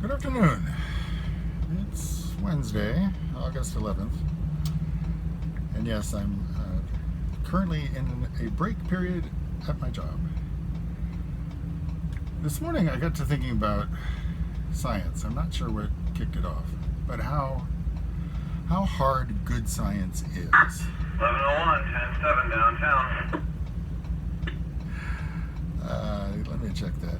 Good afternoon. It's Wednesday, August 11th. And yes, I'm currently in a break period at my job. This morning I got to thinking about science. I'm not sure what kicked it off, but how hard good science is. 1101, 107 downtown. Let me check that.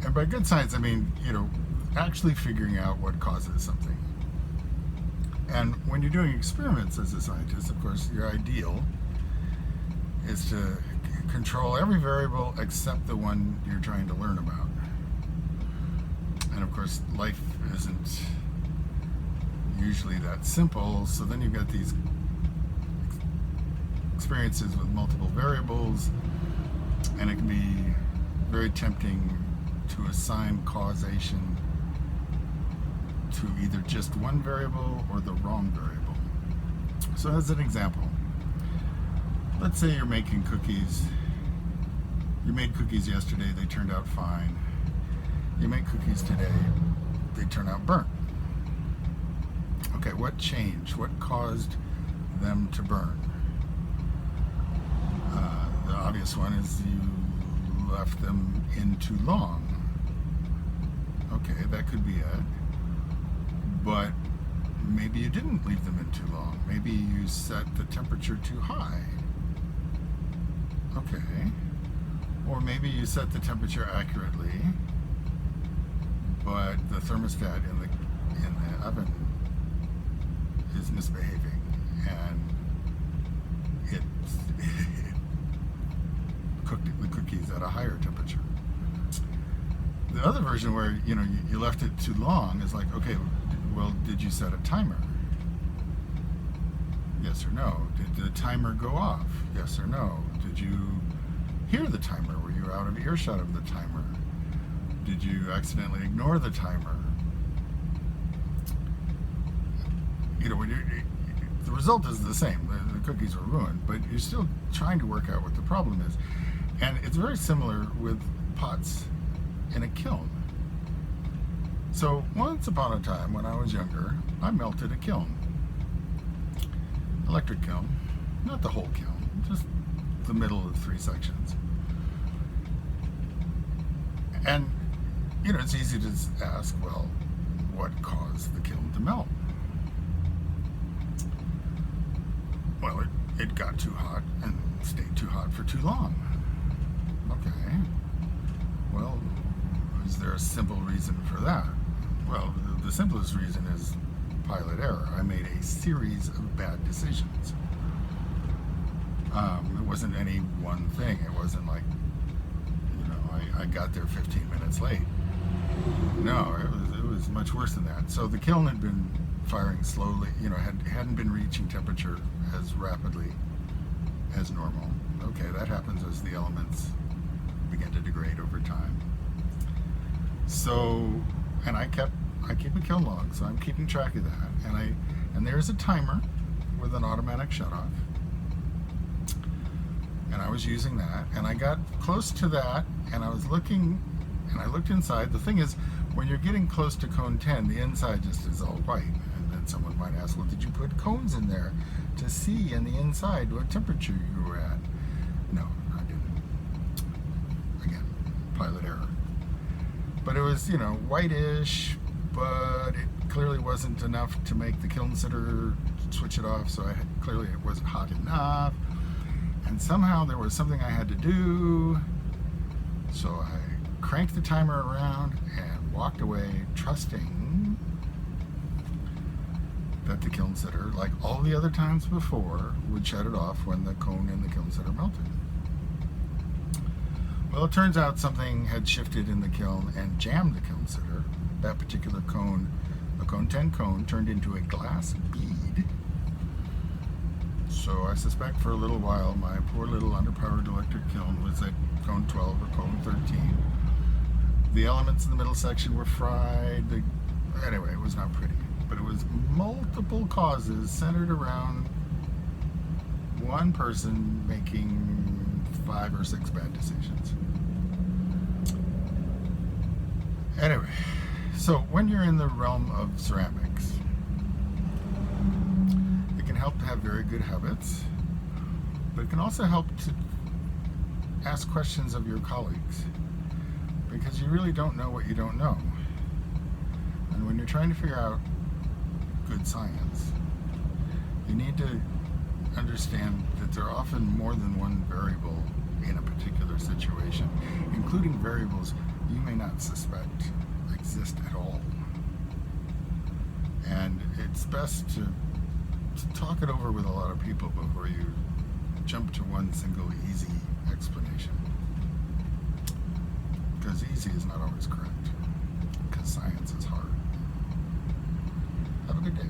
And by good science, I mean, actually figuring out what causes something. And when you're doing experiments as a scientist, of course, your ideal is to control every variable except the one you're trying to learn about. And of course, life isn't usually that simple, so then you've got these experiences with multiple variables, and it can be very tempting to assign causation to either just one variable or the wrong variable. So as an example, let's say you're making cookies. You made cookies yesterday, they turned out fine. You make cookies today, they turn out burnt. Okay, what changed? What caused them to burn? The obvious one is you left them in too long. Okay, that could be it. But maybe you didn't leave them in too long. Maybe you set the temperature too high. Okay. Or maybe you set the temperature accurately, but the thermostat in the oven is misbehaving, and it cooked the cookies at a higher temperature. The other version where you left it too long is like, okay, well, did you set a timer? Yes or no? Did the timer go off? Yes or no? Did you hear the timer? Were you out of earshot of the timer? Did you accidentally ignore the timer? The result is the same. The cookies were ruined, but you're still trying to work out what the problem is. And it's very similar with pots in a kiln. So once upon a time, when I was younger, I melted a kiln. Electric kiln. Not the whole kiln, just the middle of 3 sections. And, it's easy to ask, well, what caused the kiln to melt? Well, it got too hot and stayed too hot for too long. Okay. Well, is there a simple reason for that? Well, the simplest reason is pilot error. I made a series of bad decisions. It wasn't any one thing. It wasn't like, I got there 15 minutes late. No, it was much worse than that. So the kiln had been firing slowly, hadn't been reaching temperature as rapidly as normal. Okay, that happens as the elements begin to degrade over time. So, and I keep a kiln log, so I'm keeping track of that. And there's a timer with an automatic shutoff. And I was using that, and I got close to that, and I was looking, and I looked inside. The thing is, when you're getting close to cone 10, the inside just is all white. And then someone might ask, well, did you put cones in there to see in the inside what temperature you were at? No, I didn't. Again, pilot error. But it was, whitish, but it clearly wasn't enough to make the kiln sitter switch it off, so clearly it wasn't hot enough. And somehow there was something I had to do, so I cranked the timer around and walked away, trusting that the kiln sitter, like all the other times before, would shut it off when the cone in the kiln sitter melted. Well, it turns out something had shifted in the kiln and jammed the kiln sitter. That particular cone, a cone 10 cone, turned into a glass bead. So I suspect for a little while my poor little underpowered electric kiln was at cone 12 or cone 13. The elements in the middle section were fried. Anyway, it was not pretty. But it was multiple causes centered around one person making 5 or 6 bad decisions. Anyway, so when you're in the realm of ceramics, it can help to have very good habits, but it can also help to ask questions of your colleagues, because you really don't know what you don't know. And when you're trying to figure out good science, you need to understand that there are often more than one variable in a particular situation, including variables you may not suspect exist at all. And it's best to talk it over with a lot of people before you jump to one single easy explanation. Because easy is not always correct, because science is hard. Have a good day.